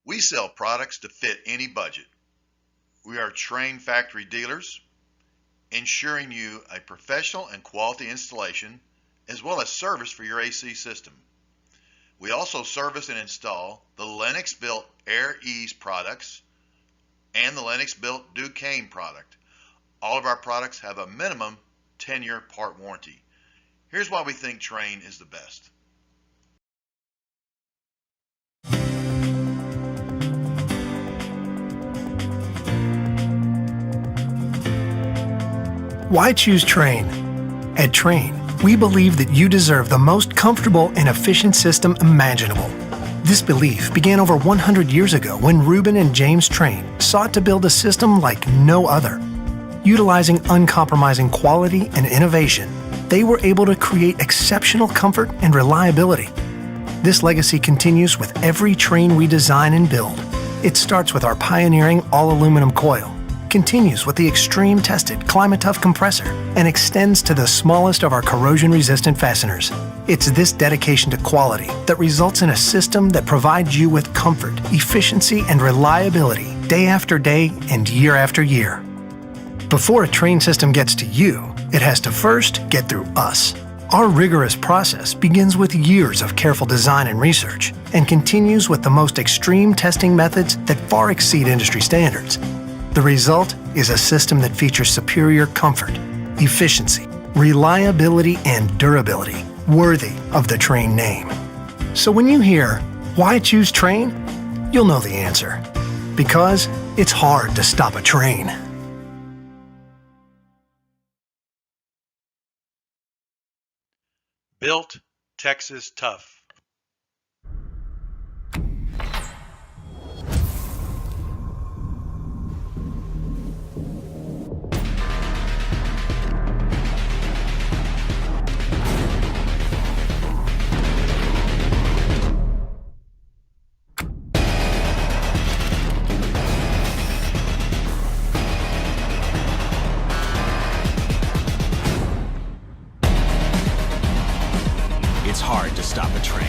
We sell products to fit any budget. We are trained factory dealers, ensuring you a professional and quality installation as well as service for your AC system. We also service and install the Lennox-built Air Ease products and the Lennox-built Duquesne product. All of our products have a minimum 10-year part warranty. Here's why we think Trane is the best. Why choose Trane? At Trane, we believe that you deserve the most comfortable and efficient system imaginable. This belief began over 100 years ago when Reuben and James Trane sought to build a system like no other. Utilizing uncompromising quality and innovation, they were able to create exceptional comfort and reliability. This legacy continues with every Trane we design and build. It starts with our pioneering all-aluminum coil, continues with the extreme-tested Climate-Tough compressor, and extends to the smallest of our corrosion-resistant fasteners. It's this dedication to quality that results in a system that provides you with comfort, efficiency, and reliability day after day and year after year. Before a Trane system gets to you, it has to first get through us. Our rigorous process begins with years of careful design and research and continues with the most extreme testing methods that far exceed industry standards. The result is a system that features superior comfort, efficiency, reliability, and durability, worthy of the Trane name. So when you hear, why choose Trane? You'll know the answer. Because it's hard to stop a train. Built Texas Tough. It's hard to stop a train.